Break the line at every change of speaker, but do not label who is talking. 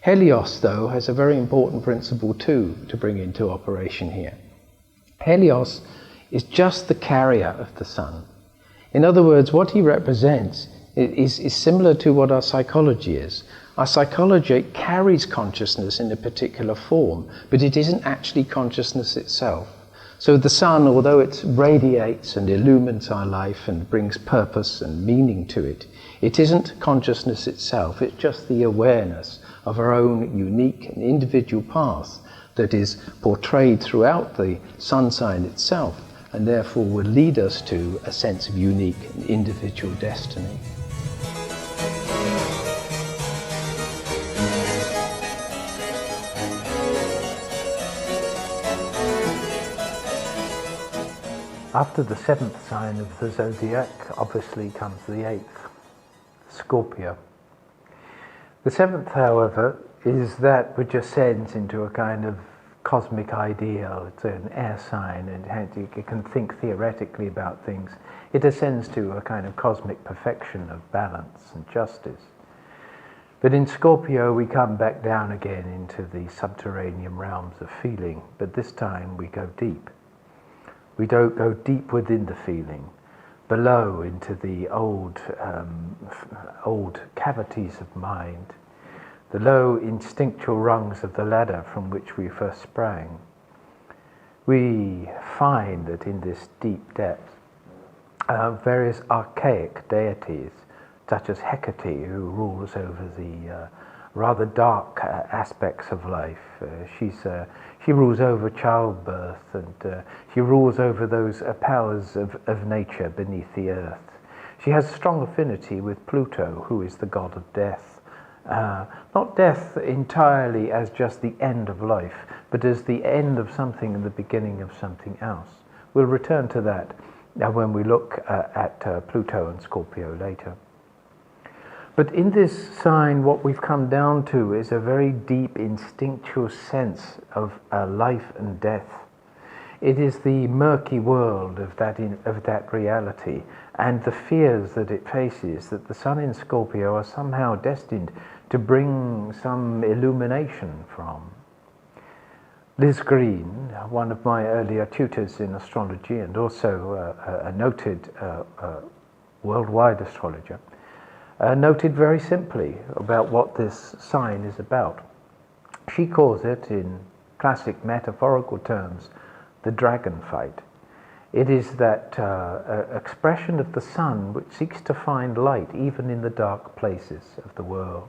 Helios, though, has a very important principle too to bring into operation here. Helios is just the carrier of the sun. In other words, what he represents is similar to what our psychology is. Our psychology carries consciousness in a particular form, but it isn't actually consciousness itself. So the sun, although it radiates and illumines our life and brings purpose and meaning to it, it isn't consciousness itself. It's just the awareness of our own unique and individual path that is portrayed throughout the sun sign itself, and therefore will lead us to a sense of unique and individual destiny.
After the seventh sign of the zodiac, obviously comes the eighth, Scorpio. The seventh, however, is that which ascends into a kind of cosmic ideal. It's an air sign, and you can think theoretically about things. It ascends to a kind of cosmic perfection of balance and justice. But in Scorpio, we come back down again into the subterranean realms of feeling, but this time we go deep. We don't go deep within the feeling, below into the old cavities of mind, the low instinctual rungs of the ladder from which we first sprang. We find that in this deep depth, various archaic deities, such as Hecate, who rules over the rather dark aspects of life. She rules over childbirth, and she rules over those powers of nature beneath the earth. She has strong affinity with Pluto, who is the god of death. Not death entirely as just the end of life, but as the end of something and the beginning of something else. We'll return to that when we look at Pluto and Scorpio later. But in this sign, what we've come down to is a very deep instinctual sense of life and death. It is the murky world of that reality, and the fears that it faces, that the sun in Scorpio are somehow destined to bring some illumination from. Liz Green, one of my earlier tutors in astrology and also a noted worldwide astrologer, noted very simply about what this sign is about. She calls it, in classic metaphorical terms, the dragon fight. It is that expression of the sun which seeks to find light even in the dark places of the world.